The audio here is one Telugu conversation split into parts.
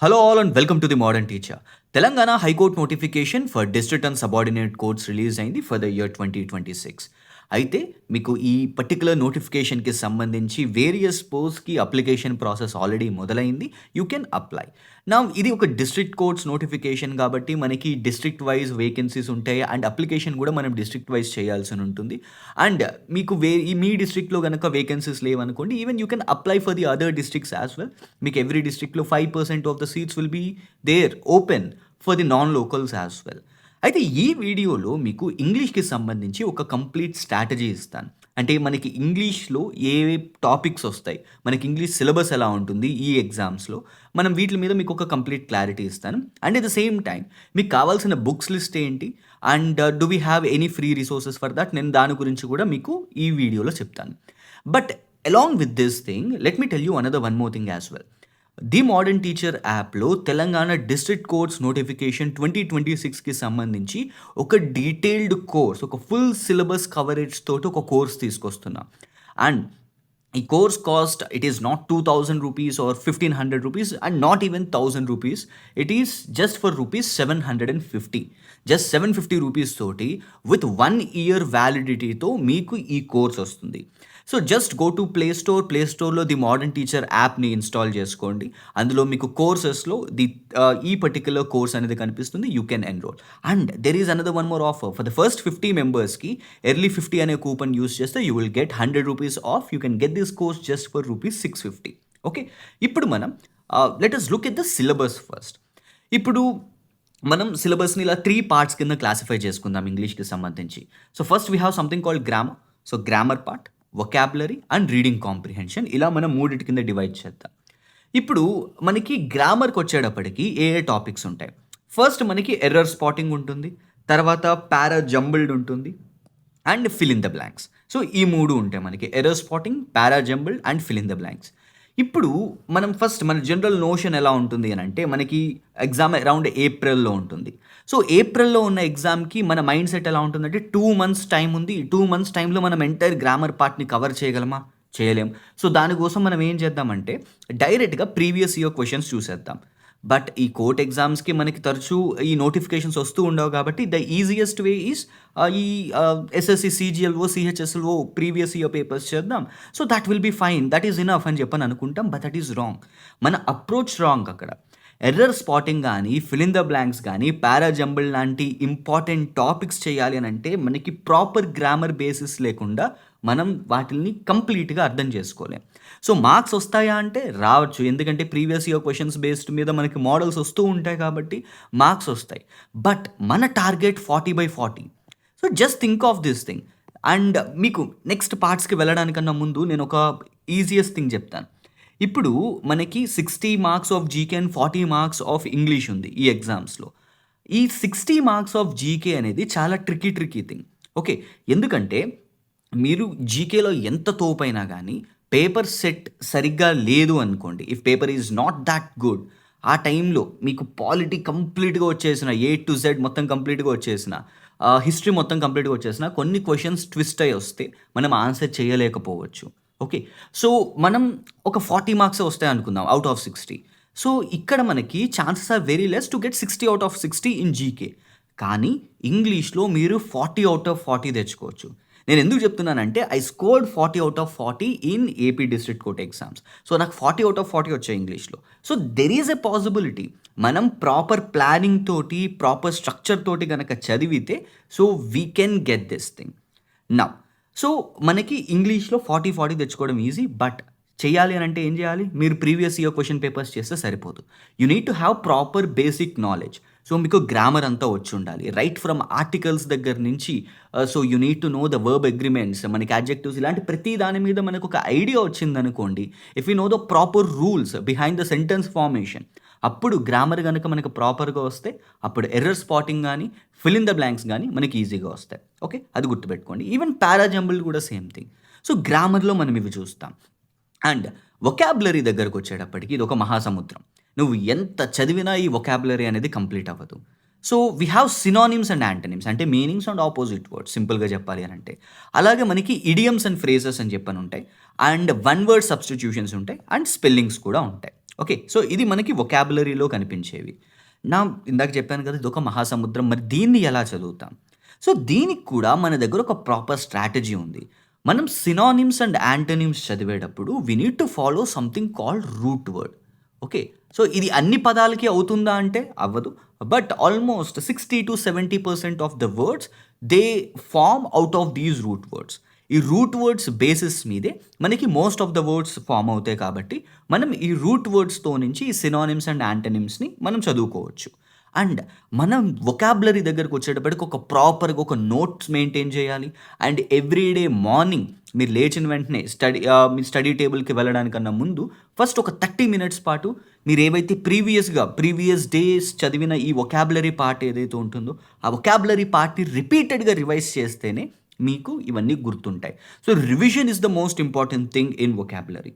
Hello all and welcome to the Modern Teacher. Telangana High Court notification for district and subordinate courts released అయింది for the year 2026. అయితే మీకు ఈ పర్టికులర్ నోటిఫికేషన్కి సంబంధించి వేరియస్ పోస్ట్కి అప్లికేషన్ ప్రాసెస్ ఆల్రెడీ మొదలైంది. You can apply. నా ఇది ఒక డిస్ట్రిక్ట్ కోర్ట్స్ నోటిఫికేషన్ కాబట్టి మనకి డిస్ట్రిక్ట్ వైజ్ వేకెన్సీస్ ఉంటాయి అండ్ అప్లికేషన్ కూడా మనం డిస్ట్రిక్ట్ వైజ్ చేయాల్సి ఉంటుంది. అండ్ మీకు మీ డిస్ట్రిక్ట్లో కనుక వేకెన్సీస్ లేవనుకోండి, even you can apply for the other districts as well. మీకు ఎవ్రీ డిస్ట్రిక్ట్లో 5% of the seats will be there open for the non locals as well. అయితే ఈ వీడియోలో మీకు ఇంగ్లీష్కి సంబంధించి ఒక కంప్లీట్ స్ట్రాటజీ ఇస్తాను. అంటే మనకి ఇంగ్లీష్లో ఏ టాపిక్స్ వస్తాయి, మనకి ఇంగ్లీష్ సిలబస్ ఎలా ఉంటుంది ఈ ఎగ్జామ్స్లో, మనం వీటి మీద మీకు ఒక కంప్లీట్ క్లారిటీ ఇస్తాను. And at the same time మీకు కావాల్సిన బుక్స్ లిస్ట్ ఏంటి and do we have any free resources for that, నేను దాని గురించి కూడా మీకు ఈ వీడియోలో చెప్తాను. But along with this thing let me tell you another one more thing as well. The modern teacher యాప్లో తెలంగాణ డిస్ట్రిక్ట్ కోర్ట్స్ నోటిఫికేషన్ 2026కి సంబంధించి ఒక డీటెయిల్డ్ కోర్స్, ఒక ఫుల్ సిలబస్ కవరేజ్ తోటి ఒక కోర్స్ తీసుకొస్తున్నా. అండ్ ఈ course cost it is not 2000 rupees or 1500 rupees and not even 1000 rupees. It is just for rupees 750. Just 750 rupees తోటి విత్ 1 year వ్యాలిడిటీతో మీకు ఈ కోర్స్ వస్తుంది. సో జస్ట్ గో టు ప్లేస్టోర్లో ది మోడర్న్ టీచర్ యాప్ని ఇన్స్టాల్ చేసుకోండి. అందులో మీకు కోర్సెస్లో ఈ పర్టిక్యులర్ కోర్స్ అనేది కనిపిస్తుంది. You can enrol. And there is another one more offer for the first 50 మెంబర్స్కి ఎర్లీ 50 అనే కూపన్ యూస్ చేస్తే you will get 100 rupees of. You can get this course just for rupees 650. Okay, ఇప్పుడు మనం let us look at the syllabus first. ఇప్పుడు మనం సిలబస్ని ఇలా 3 పార్ట్స్ కింద క్లాసిఫై చేసుకుందాం ఇంగ్లీష్కి సంబంధించి. So first we have something called grammar. So grammar part, vocabulary and reading comprehension, ఇలా మనం 3 కింద డివైడ్ చేద్దాం. ఇప్పుడు మనకి గ్రామర్కి వచ్చేటప్పటికి ఏ టాపిక్స్ ఉంటాయి? ఫస్ట్ మనకి ఎర్రర్ స్పాటింగ్ ఉంటుంది, తర్వాత పారా జంబుల్డ్ ఉంటుంది and fill in the blanks. So ఈ 3 ఉంటాయి మనకి, error spotting, para jumbled and fill in the blanks. ఇప్పుడు మనం ఫస్ట్ మన జనరల్ నోషన్ ఎలా ఉంటుంది అని అంటే, మనకి ఎగ్జామ్ అరౌండ్ ఏప్రిల్లో ఉంటుంది. సో ఏప్రిల్లో ఉన్న ఎగ్జామ్కి మన మైండ్ సెట్ ఎలా ఉంటుందంటే 2 months టైం ఉంది. 2 months టైంలో మనం ఎంటైర్ గ్రామర్ పార్ట్ని కవర్ చేయగలమా? చేయలేం. సో దానికోసం మనం ఏం చేద్దామంటే డైరెక్ట్గా ప్రీవియస్ ఇయర్ క్వశ్చన్స్ చూసేద్దాం. బట్ ఈ కోర్ట్ ఎగ్జామ్స్కి మనకి తరచూ ఈ నోటిఫికేషన్స్ వస్తూ ఉండవు కాబట్టి ద ఈజియెస్ట్ వే ఈజ్ ఈ ఎస్ఎస్సి, సిజిఎల్ఓ, సిహెచ్ఎస్ఎల్ఓ ప్రీవియస్ ఇయర్ పేపర్స్ చేద్దాం. So that will be fine, that is enough అని చెప్పని అనుకుంటాం. But that is wrong. మన అప్రోచ్ రాంగ్ అక్కడ. ఎర్రర్ స్పాటింగ్ కానీ, ఫిల్ ఇన్ ద బ్లాంక్స్ కానీ, పారా జంబుల్ లాంటి ఇంపార్టెంట్ టాపిక్స్ చేయాలి అని అంటే మనకి ప్రాపర్ గ్రామర్ బేసిస్ లేకుండా మనం వాటిని కంప్లీట్గా అర్థం చేసుకోలేం. సో మార్క్స్ వస్తాయా అంటే రావచ్చు, ఎందుకంటే ప్రీవియస్ ఇయర్ క్వశ్చన్స్ బేస్డ్ మీద మనకి మోడల్స్ వస్తూ ఉంటాయి కాబట్టి మార్క్స్ వస్తాయి. బట్ మన target 40/40. So just think of this thing. And మీకు నెక్స్ట్ పార్ట్స్కి వెళ్ళడానికన్నా ముందు నేను ఒక ఈజియెస్ట్ థింగ్ చెప్తాను. ఇప్పుడు మనకి 60 marks of GK and 40 marks of English ఉంది ఈ ఎగ్జామ్స్లో. ఈ 60 మార్క్స్ ఆఫ్ జీకే అనేది చాలా ట్రికీ థింగ్. ఓకే, ఎందుకంటే మీరు జీకేలో ఎంత తోపైనా కానీ పేపర్ సెట్ సరిగ్గా లేదు అనుకోండి, if paper is not that good, ఆ టైంలో మీకు పాలిటీ కంప్లీట్గా వచ్చేసిన, A to Z మొత్తం కంప్లీట్గా వచ్చేసిన, హిస్టరీ మొత్తం కంప్లీట్గా వచ్చేసిన, కొన్ని క్వశ్చన్స్ ట్విస్ట్ అయ్యి వస్తే మనం ఆన్సర్ చేయలేకపోవచ్చు. ఓకే, సో మనం ఒక 40 మార్క్స్ వస్తాయి అనుకుందాం అవుట్ ఆఫ్ 60. సో ఇక్కడ మనకి chances are very less to get 60 out of 60 in GK. కానీ ఇంగ్లీష్లో మీరు 40 out of 40 తెచ్చుకోవచ్చు. నేను ఎందుకు చెప్తున్నానంటే I scored 40 out of 40 in AP district court exams. So నాకు 40 out of 40 వచ్చాయి ఇంగ్లీష్లో. So there is a possibility మనం ప్రాపర్ ప్లానింగ్ తోటి, ప్రాపర్ స్ట్రక్చర్ తోటి కనుక చదివితే so we can get this thing. Now so మనకి ఇంగ్లీష్లో 40 తెచ్చుకోవడం ఈజీ. బట్ చేయాలి అని అంటే ఏం చేయాలి? మీరు ప్రీవియస్ ఇయర్ క్వశ్చన్ పేపర్స్ చేస్తే సరిపోదు. You need to have proper basic knowledge. So మీకు గ్రామర్ అంతా వచ్చి ఉండాలి, రైట్ ఫ్రమ్ ఆర్టికల్స్ దగ్గర నుంచి. So you need to know the verb agreements, మనకి అడ్జెక్టివ్స్, ఇలాంటి ప్రతి దాని మీద మనకు ఒక ఐడియా వచ్చిందనుకోండి. If you know the proper rules behind the sentence formation, అప్పుడు గ్రామర్ కనుక మనకు ప్రాపర్గా వస్తే అప్పుడు ఎర్రర్ స్పాటింగ్ కానీ, ఫిల్ ఇన్ ద బ్లాంక్స్ కానీ మనకి ఈజీగా వస్తాయి. ఓకే, అది గుర్తుపెట్టుకోండి. ఈవెన్ పారా జంబుల్ కూడా సేమ్ థింగ్. సో గ్రామర్లో మనం ఇవి చూస్తాం. అండ్ వొకాబులరీ దగ్గరకు వచ్చేటప్పటికి ఇది ఒక మహాసముద్రం. నువ్వు ఎంత చదివినా ఈ వొకాబులరీ అనేది కంప్లీట్ అవ్వదు. So we have synonyms and antonyms, అంటే మీనింగ్స్ అండ్ ఆపోజిట్ వర్డ్స్, సింపుల్గా చెప్పాలి అని అంటే. అలాగే మనకి ఇడియమ్స్ అండ్ ఫ్రేజెస్ అని చెప్పని ఉంటాయి, అండ్ వన్ వర్డ్ సబ్స్టిట్యూషన్స్ ఉంటాయి, అండ్ స్పెల్లింగ్స్ కూడా ఉంటాయి. ఓకే. సో, ఇది మనకి వొకాబులరీలో కనిపించేవి. నా ఇందాక చెప్పాను కదా! ఇదొక మహాసముద్రం. మరి దీన్ని ఎలా చదువుతాం? సో, దీనికి కూడా మన దగ్గర ఒక ప్రాపర్ స్ట్రాటజీ ఉంది. మనం సినానిమ్స్ అండ్ యాంటోనిమ్స్ చదివేటప్పుడు we need to follow something called root word. Okay. So, ఇది అన్ని పదాలకి అవుతుందా అంటే అవ్వదు. But almost 60-70% of the words they form out of these root words. ఈ రూట్ వర్డ్స్ బేసిస్ మీదే మనకి most of the words form అవుతాయి కాబట్టి, మనం ఈ రూట్ వర్డ్స్‌తో నుంచి ఈ సినానిమ్స్ అండ్ యాంటోనిమ్స్‌ని మనం చదువుకోవచ్చు. అండ్ మనం వొకాబులరీ దగ్గరకొచ్చేటప్పటికి ఒక ప్రాపర్‌గా ఒక నోట్స్ మెయింటైన్ చేయాలి. అండ్ ఎవ్రీ డే మార్నింగ్ మీరు లేచిన వెంటనే మీ స్టడీ టేబుల్‌కి వెళ్ళడానికన్నా ముందు ఫస్ట్ ఒక 30 మినిట్స్ పాటు మీరేవైతే ప్రీవియస్ డేస్ చదివిన ఈ వొకాబులరీ పార్ట్ ఏదైతే ఉంటుందో, ఆ వొకాబులరీ పార్ట్‌ని రిపీటెడ్‌గా రివైజ్ చేస్తేనే మీకు ఇవన్నీ గుర్తుంటాయి. So, revision is the most important thing in vocabulary.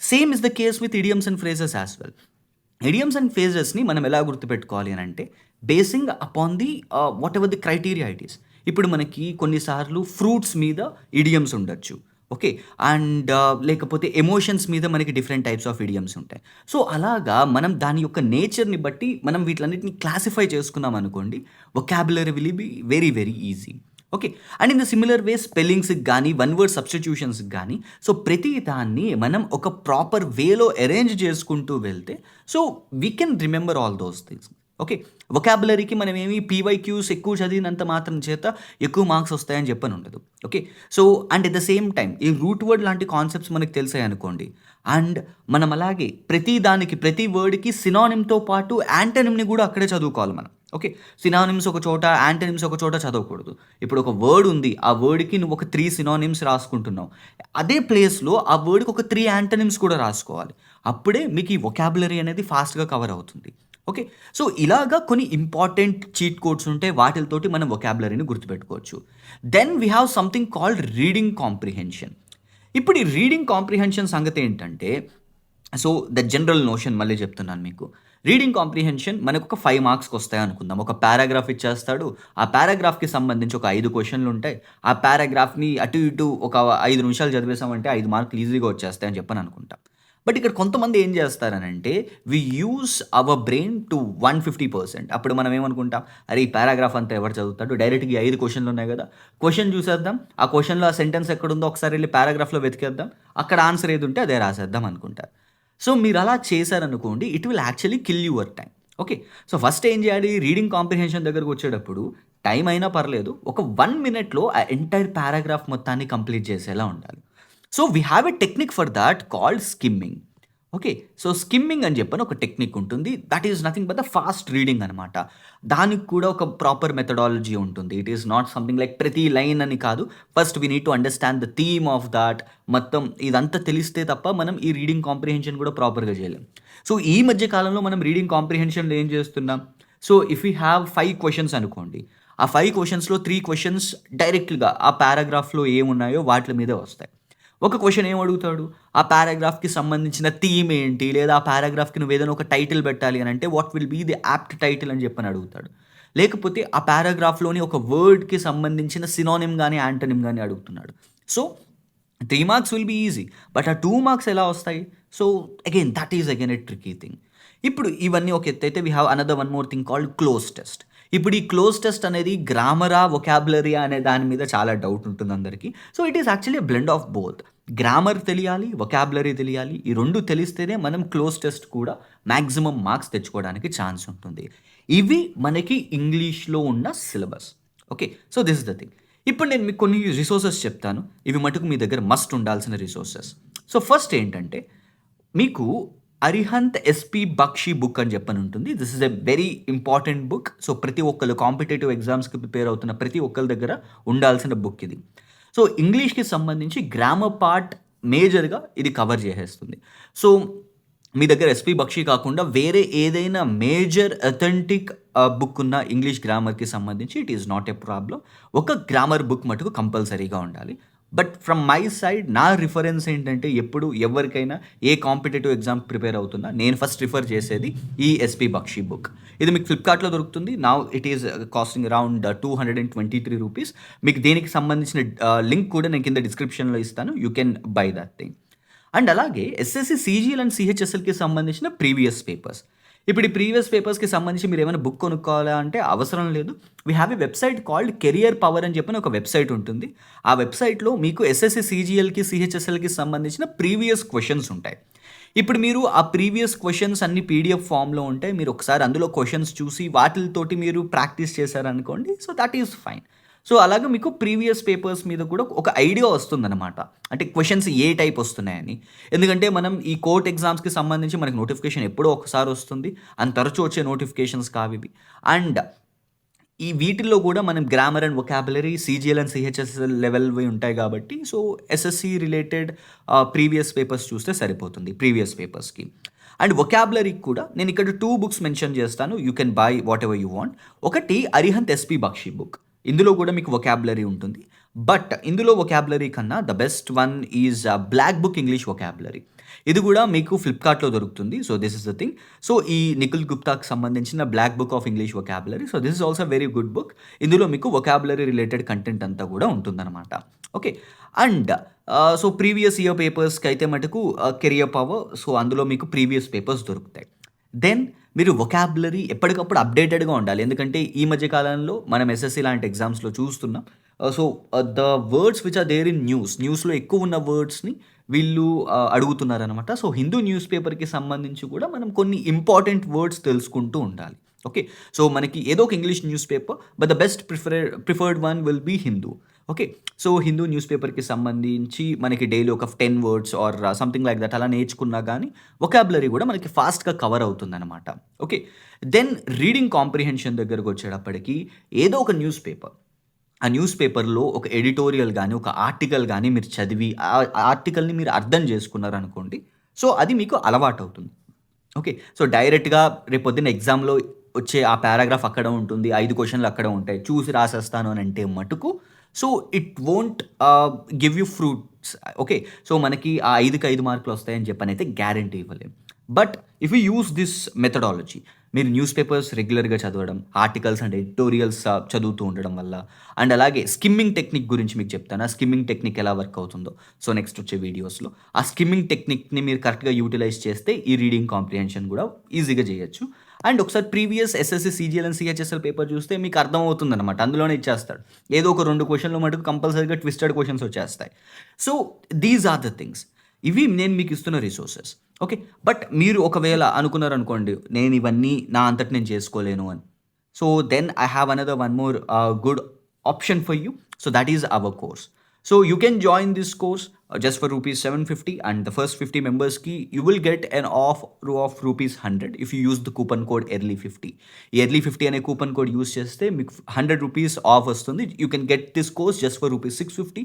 Same is the case with idioms and phrases as well. Idioms and ఫ్రేజెస్‌ని మనం ఎలా గుర్తుపెట్టుకోవాలి అనంటే, basing upon the whatever the criteria it is. ఇప్పుడు మనకి కొన్నిసార్లు ఫ్రూట్స్ మీద ఇడియమ్స్ ఉండొచ్చు. ఓకే. అండ్ లేకపోతే ఎమోషన్స్ మీద మనకి డిఫరెంట్ టైప్స్ ఆఫ్ ఇడియమ్స్ ఉంటాయి. సో, అలాగా మనం దాని యొక్క నేచర్‌ని బట్టి మనం వీటిలన్నిటిని క్లాసిఫై చేసుకున్నామనుకోండి, vocabulary will be very, very easy. Okay. And in the similar way స్పెల్లింగ్స్‌కి గానీ, వన్ వర్డ్ సబ్‌స్టిట్యూషన్స్‌కి గానీ, సో, ప్రతి దాన్ని మనం ఒక ప్రాపర్ వేలో అరేంజ్ చేసుకుంటూ వెళ్తే, so, we can remember all those things. Okay. వొకాబులరీకి మనమేమి పీవైక్యూస్ ఎక్కువ చదివినంత మాత్రం చేత ఎక్కువ మార్క్స్ వస్తాయని చెప్పనుండదు. Okay. So, and at the same time ఈ రూట్ వర్డ్ లాంటి కాన్సెప్ట్స్ మనకు తెలిసాయనుకోండి, అండ్ మనం అలాగే ప్రతి దానికి, ప్రతి వర్డ్‌కి సినానిమ్‌తో పాటు యాంటోనిమ్‌ని కూడా అక్కడే చదువుకోవాలి మనం. ఓకే. సినానిమ్స్ ఒక చోట, యాంటోనిమ్స్ ఒక చోట చదవకూడదు. ఇప్పుడు ఒక వర్డ్ ఉంది. ఆ వర్డ్‌కి నువ్వు ఒక 3 సినానిమ్స్ రాసుకుంటున్నావు. అదే ప్లేస్‌లో ఆ వర్డ్‌కి ఒక 3 యాంటోనిమ్స్ కూడా రాసుకోవాలి. అప్పుడే మీకు ఈ వొకాబులరీ అనేది ఫాస్ట్‌గా కవర్ అవుతుంది. ఓకే. సో, ఇలాగా కొన్ని ఇంపార్టెంట్ చీట్ కోడ్స్ ఉంటాయి. వాటిలతోటి మనం వొకాబులరీని గుర్తుపెట్టుకోవచ్చు. Then we have something called reading comprehension. ఇప్పుడు ఈ రీడింగ్ కాంప్రిహెన్షన్ సంగతేంటంటే, సో, ద జనరల్ నోషన్ మళ్ళీ చెప్తున్నాను మీకు. రీడింగ్ కాంప్రిహెన్షన్ మనకొక 5 మార్క్స్‌కొస్తాయనుకుందాం. ఒక పారాగ్రాఫ్ ఇచ్చేస్తాడు. ఆ పారాగ్రాఫ్‌కి సంబంధించి ఒక 5 క్వెషన్‌లుంటాయి. ఆ పారాగ్రాఫ్‌ని అటు ఇటు ఒక 5 నిమిషాలు చదివేసామంటే 5 మార్కులు ఈజీగా వచ్చేస్తాయని చెప్పననుకుంటాం. బట్ ఇక్కడ కొంతమంది ఏం చేస్తారనంటే, we use our brain to 150%. అప్పుడు మనం ఏమనుకుంటాం, అరే! ఈ పారాగ్రాఫ్ అంతా ఎవరు చదువుతాడు? డైరెక్ట్‌గా ఈ 5 క్వెషన్‌లున్నాయి గదా! క్వెషన్ చూసేద్దాం. ఆ క్వెషన్‌లో ఆ సెంటెన్స్ ఎక్కడుందో ఒకసారి ఎళ్లి పారాగ్రాఫ్‌లో వెతికేద్దాం. అక్కడ ఆన్సర్ ఏదుంటే అదే రాసేద్దాం అనుకుంటారు. సో, మీరలా చేశారనుకోండి, it will actually kill your time. Okay. So, first ఏం చేయాలి? రీడింగ్ కాంప్రిహెన్షన్ దగ్గరకొచ్చేటప్పుడు టైమ్ అయినా పర్లేదు. ఒక 1 మినిట్‌లో ఆ ఎంటైర్ పారాగ్రాఫ్ మొత్తాన్ని కంప్లీట్ చేసేలా ఉండాలి. So, we have a technique for that called skimming. Okay. So, skimming అని చెప్పని ఒక టెక్నిక్ ఉంటుంది. That is nothing but the fast reading అనమాట. దానికి కూడా ఒక ప్రాపర్ మెథడాలజీ ఉంటుంది. It is not something like ప్రతి లైన్ అని కాదు. First we need to understand the theme of thought. మొత్తం ఇదంతా తెలిస్తే తప్ప మనం ఈ రీడింగ్ కాంప్రిహెన్షన్ కూడా ప్రాపర్‌గా చేయలేం. సో, ఈ మధ్య కాలంలో మనం రీడింగ్ కాంప్రిహెన్షన్‌లో ఏం చేస్తున్నాం? So, if we have 5 questions అనుకోండి. ఆ 5 క్వెషన్స్‌లో 3 క్వెషన్స్ డైరెక్ట్‌గా ఆ పారాగ్రాఫ్‌లో ఏమున్నాయో వాటిల మీదే వస్తాయి. ఒక క్వెషన్ ఏమడుగుతాడు? ఆ పారాగ్రాఫ్‌కి సంబంధించిన థీమ్ ఏంటి? లేదా ఆ పారాగ్రాఫ్‌కి నువ్వేదైనా ఒక టైటిల్ పెట్టాలి అనంటే, what will be the apt title అని చెప్పని అడుగుతాడు. లేకపోతే ఆ పారాగ్రాఫ్‌లోని ఒక వర్డ్‌కి సంబంధించిన సినోనిమ్ గాని, యాంటోనిమ్ గాని అడుగుతున్నాడు. So, 3 marks will be easy. But ఆ 2 మార్క్స్ ఎలా వస్తాయి? So, again that is again a tricky thing. ఇప్పుడు ఇవన్నీ ఒక ఎత్తైతే we have another one more thing called cloze test. ఇప్పుడు ఈ క్లోజ్ టెస్ట్ అనేది గ్రామరా, వొకాబులరీయా అనే దాని మీద చాలా డౌట్ ఉంటుంది అందరికి. So, it is actually a blend of both. Grammar తెలియాలి, వొకాబులరీ తెలియాలి. ఈ 2 తెలిస్తేనే మనం క్లోజ్ టెస్ట్ కూడా మాక్సిమం మార్క్స్ తెచ్చుకోవడానికి ఛాన్స్ ఉంటుంది. ఇవి మనకి ఇంగ్లీష్‌లో ఉన్న syllabus. Okay. So, this is the thing. ఇప్పుడు నేను మీకు కొన్ని రిసోర్సెస్ చెప్తాను. ఇవి మటుకు మీ దగ్గర మస్ట్ ఉండాల్సిన రిసోర్సెస్. సో, ఫస్ట్ ఏంటంటే మీకు 'అరిహంత్ ఎస్‌పి బక్షి' బుక్ అని చెప్పని ఉంటుంది. This is a very important book. So, ప్రతి ఒక్కళ్ళు కాంపిటీటివ్ ఎగ్జామ్స్‌కి ప్రిపేర్ అవుతున్న ప్రతి ఒక్కళ్ళ దగ్గర ఉండాల్సిన బుక్ ఇది. సో, ఇంగ్లీష్‌కి సంబంధించి గ్రామర్ పార్ట్ మేజర్‌గా ఇది కవర్ చేసేస్తుంది. సో, మీ దగ్గర 'ఎస్‌పి బక్షి' కాకుండా వేరే ఏదైనా మేజర్ అథెంటిక్ బుక్ ఉన్న ఇంగ్లీష్ గ్రామర్‌కి సంబంధించి it is not a problem. ఒక గ్రామర్ బుక్ మటుకు కంపల్సరీగా ఉండాలి. బట్ ఫ్రమ్ మై సైడ్ నా రిఫరెన్స్ ఏంటంటే ఎప్పుడు ఎవరికైనా ఏ కాంపిటీటివ్ ఎగ్జామ్ ప్రిపేర్ అవుతున్నా నేను ఫస్ట్ రిఫర్ చేసేది ఈ 'ఎస్‌పి బక్షి' బుక్. ఇది మీకు ఫ్లిప్‌కార్ట్‌లో దొరుకుతుంది. Now it is costing around ₹223. మీకు దీనికి సంబంధించిన లింక్ కూడా నేను కింద డిస్క్రిప్షన్‌లో ఇస్తాను. You can buy that thing. And అలాగే ఎస్ఎస్సి సీజీఎల్ అండ్ సిహెచ్ఎస్ఎల్కి సంబంధించిన ప్రీవియస్ పేపర్స్. ఇప్పుడు ఈ ప్రీవియస్ పేపర్స్కి సంబంధించి మీరు ఏమైనా బుక్ కొనుక్కోవాలా అంటే అవసరం లేదు. We have a website called career power అని చెప్పని ఒక వెబ్సైట్ ఉంటుంది. ఆ వెబ్సైట్లో మీకు ఎస్ఎస్సి సీజీఎల్కి సిహెచ్ఎస్ఎల్కి సంబంధించిన ప్రీవియస్ క్వశ్చన్స్ ఉంటాయి. ఇప్పుడు మీరు ఆ ప్రీవియస్ క్వశ్చన్స్ అన్ని పీడిఎఫ్ ఫామ్లో ఉంటాయి. మీరు ఒకసారి అందులో క్వశ్చన్స్ చూసి వాటితోటి మీరు ప్రాక్టీస్ చేశారనుకోండి, so that is fine. So అలాగే మీకు ప్రీవియస్ పేపర్స్ మీద కూడా ఒక ఐడియా వస్తుందన్నమాట. అంటే క్వశ్చన్స్ ఏ టైప్ వస్తున్నాయని. ఎందుకంటే మనం ఈ కోర్ట్ ఎగ్జామ్స్కి సంబంధించి మనకి నోటిఫికేషన్ ఎప్పుడో ఒకసారి వస్తుంది. అండ్ తరచూ వచ్చే నోటిఫికేషన్స్ కావివి. అండ్ ఈ వీటిల్లో కూడా మనం grammar and vocabulary CGL and CHSL లెవెల్వి ఉంటాయి కాబట్టి, so SSC related previous papers చూస్తే సరిపోతుంది ప్రీవియస్ పేపర్స్కి. అండ్ వొకాబులరీకి కూడా నేను ఇక్కడ 2 బుక్స్ మెన్షన్ చేస్తాను. You can buy what ever you want. ఒకటి అరిహంత్ ఎస్పి బక్షి బుక్. ఇందులో కూడా మీకు వొకాబులరీ ఉంటుంది. బట్ ఇందులో వొకాబులరీ కన్నా the best one is black book English vocabulary. ఇది కూడా మీకు ఫ్లిప్కార్ట్లో దొరుకుతుంది. So this is the thing. So ఈ నిఖిల్ గుప్తాకి సంబంధించిన black book of English vocabulary. So this is also very good book. ఇందులో మీకు వొకాబులరీ రిలేటెడ్ కంటెంట్ అంతా కూడా ఉంటుందన్నమాట. Okay. And so previous year పేపర్స్కి అయితే మటుకు కెరియర్ పవర్. సో అందులో మీకు ప్రీవియస్ పేపర్స్ దొరుకుతాయి. దెన్ మీరు వొకాబులరీ ఎప్పటికప్పుడు అప్డేటెడ్గా ఉండాలి. ఎందుకంటే ఈ మధ్య కాలంలో మనం ఎస్ఎస్సి లాంటి ఎగ్జామ్స్లో చూస్తున్నాం. So the words which are there in న్యూస్లో ఎక్కువ ఉన్న వర్డ్స్ని వీళ్ళు అడుగుతున్నారనమాట. సో హిందూ న్యూస్ పేపర్కి సంబంధించి కూడా మనం కొన్ని ఇంపార్టెంట్ వర్డ్స్ తెలుసుకుంటూ ఉండాలి. ఓకే. సో మనకి ఏదో ఒక English newspaper, but the best preferred one will be Hindu. Okay. So Hindu news పేపర్కి సంబంధించి మనకి డైలీ ఒక 10 words or something like that అలా నేర్చుకున్నా కానీ వొకాబులరీ కూడా మనకి ఫాస్ట్గా కవర్ అవుతుందన్నమాట. ఓకే. దెన్ రీడింగ్ కాంప్రిహెన్షన్ దగ్గరకు వచ్చేటప్పటికి ఏదో ఒక న్యూస్ పేపర్, ఆ న్యూస్ పేపర్లో ఒక ఎడిటోరియల్ కానీ ఒక ఆర్టికల్ కానీ మీరు చదివి ఆ ఆర్టికల్ని మీరు అర్థం చేసుకున్నారనుకోండి, సో అది మీకు అలవాటు అవుతుంది. ఓకే. సో డైరెక్ట్గా రేపొద్దున ఎగ్జామ్లో వచ్చే ఆ పారాగ్రాఫ్ అక్కడ ఉంటుంది, 5 క్వశ్చన్లు అక్కడ ఉంటాయి, చూసి రాసేస్తాను అని అంటే మటుకు so it won't give you fruits. Okay. So మనకి ఆ 5కి 5 మార్కులు వస్తాయని చెప్పని అయితే గ్యారంటీ ఇవ్వలేము. But if you use this methodology, మీరు న్యూస్ పేపర్స్ రెగ్యులర్గా చదవడం, ఆర్టికల్స్ అండ్ ఎడిటోరియల్స్ చదువుతూ ఉండడం వల్ల, అండ్ అలాగే స్కిమ్మింగ్ టెక్నిక్ గురించి మీకు చెప్తాను. ఆ స్కిమ్మింగ్ టెక్నిక్ ఎలా వర్క్ అవుతుందో సో నెక్స్ట్ వచ్చే వీడియోస్లో. ఆ స్కిమ్మింగ్ టెక్నిక్ని మీరు కరెక్ట్గా యూటిలైజ్ చేస్తే ఈ రీడింగ్ కాంప్రిహెన్షన్ కూడా ఈజీగా చేయొచ్చు. అండ్ ఒకసారి previous SSC CGL and CHSL paper చూస్తే మీకు అర్థమవుతుంది అనమాట. అందులోనే ఇచ్చేస్తాడు. ఏదో ఒక 2 క్వశ్చన్లు మటుకు కంపల్సరీగా ట్విస్టెడ్ క్వశ్చన్స్ వచ్చేస్తాయి. So these are the things. ఇవి నేను మీకు ఇస్తున్న రిసోర్సెస్. ఓకే. బట్ మీరు ఒకవేళ అనుకున్నారనుకోండి, నేను ఇవన్నీ నా అంతటి నేను చేసుకోలేను అని. So then I have another one more good option for you. So that is our course. So you can join this course just for rupees 750, and the first 50 members ki you will get an offer of rupees 100 if you use the coupon code early50. ఈ early50 అనే కూపన్ కోడ్ యూస్ చేస్తే మీకు 100 రూపీస్ ఆఫ్ వస్తుంది. You can get this course just for rupees 650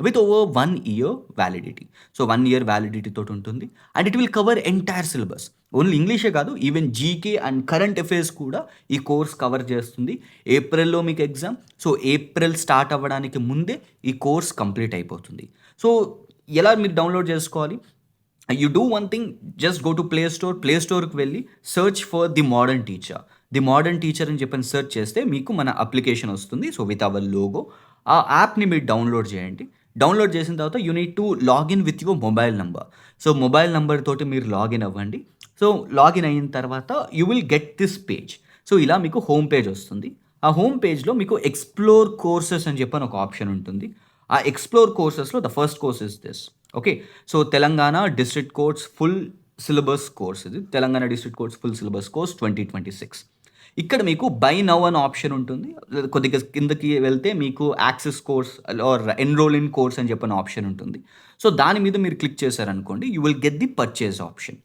with over 1 year validity. So 1 year validity తోటి ఉంటుంది. And it will cover entire syllabus. Only ఇంగ్లీషే కాదు, even GK and current affairs కూడా ఈ కోర్స్ కవర్ చేస్తుంది. ఏప్రిల్లో మీకు ఎగ్జామ్. సో ఏప్రిల్ స్టార్ట్ అవ్వడానికి ముందే ఈ కోర్స్ కంప్లీట్ అయిపోతుంది. సో ఎలా మీరు డౌన్లోడ్ చేసుకోవాలి? You do one thing, just go to play స్టోర్కి వెళ్ళి search for the modern teacher అని చెప్పని సెర్చ్ చేస్తే మీకు మన అప్లికేషన్ వస్తుంది. సో విత్ అవర్ లోగో ఆ యాప్ని మీరు డౌన్లోడ్ చేయండి. డౌన్లోడ్ చేసిన తర్వాత you need to login with your mobile number. So mobile number తోటి మీరు లాగిన్ అవ్వండి. సో లాగిన్ అయిన తర్వాత you will get this page. So ఇలా మీకు హోమ్ పేజ్ వస్తుంది. ఆ హోమ్ పేజ్లో మీకు ఎక్స్ప్లోర్ కోర్సెస్ అని చెప్పని ఒక ఆప్షన్ ఉంటుంది. ఆ ఎక్స్ప్లోర్ కోర్సెస్లో the first course is this. Okay. So Telangana district courts full syllabus course. ఇది Telangana district courts full syllabus course 2026. ఇక్కడ మీకు బై నౌ అనే ఆప్షన్ ఉంటుంది. కొద్దిగా కిందకి వెళ్తే మీకు access course or enrol in course అని చెప్పిన ఆప్షన్ ఉంటుంది. సో దాని మీద మీరు క్లిక్ చేశారనుకోండి, you will get the purchase option.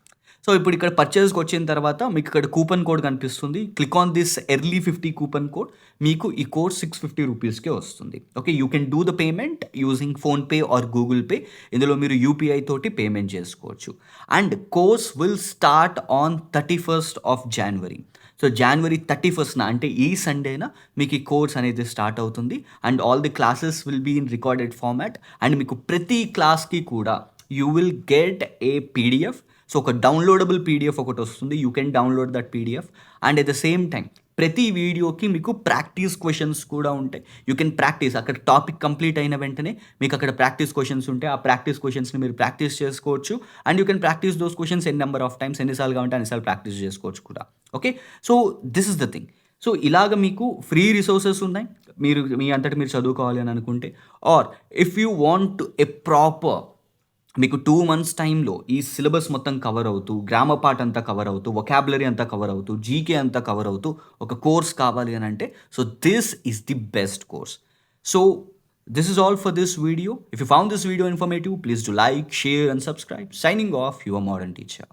So ఇప్పుడు ఇక్కడ పర్చేజ్కి వచ్చిన తర్వాత మీకు ఇక్కడ కూపన్ కోడ్ కనిపిస్తుంది. Click on this early50 coupon code. మీకు ఈ కోర్స్ 650 రూపీస్కే వస్తుంది. Okay. You can do the payment using PhonePe are Google pay. ఇందులో మీరు యూపీఐ తోటి పేమెంట్ చేసుకోవచ్చు. And course will start on 31st of January. So January 31st అంటే ఈ సండేన మీకు ఈ కోర్స్ అనేది స్టార్ట్ అవుతుంది. And all the classes will be in recorded format. And మీకు ప్రతి క్లాస్కి కూడా you will get a PDF. So ఒక డౌన్లోడబుల్ పీడిఎఫ్ ఒకటి వస్తుంది. You can download that PDF. And at the same time ప్రతి వీడియోకి మీకు ప్రాక్టీస్ క్వెషన్స్ కూడా ఉంటాయి. యూ కెన్ ప్రాక్టీస్ అక్కడ టాపిక్ కంప్లీట్ అయిన వెంటనే మీకు అక్కడ ప్రాక్టీస్ క్వెషన్స్ ఉంటాయి. ఆ ప్రాక్టీస్ క్వెషన్స్‌ని మీరు ప్రాక్టీస్ చేసుకోవచ్చు. And you can practise those questions n number of times ఎన్నిసార్లు కావాలంటే అన్నిసార్లు ప్రాక్టీస్ చేసుకోవచ్చు కూడా. Okay. So this is the thing. So ఇలాగ మీకు ఫ్రీ రిసోర్సెస్ ఉన్నాయి. మీరు మీ అంతట మీరు చదువుకోవాలి అని అనుకుంటే, or if you want a proper మీకు 2 మంత్స్ టైంలో ఈ సిలబస్ మొత్తం కవర్ అవుతూ, గ్రామర్ పార్ట్ అంతా కవర్ అవుతూ, వొకాబులరీ అంతా కవర్ అవుతూ, జీకే అంతా కవర్ అవుతూ ఒక కోర్స్ కావాలి అని అంటే, so this is the best course. So this is all for this video. If you found this video informative, please do like, share and subscribe. Signing off your modern teacher.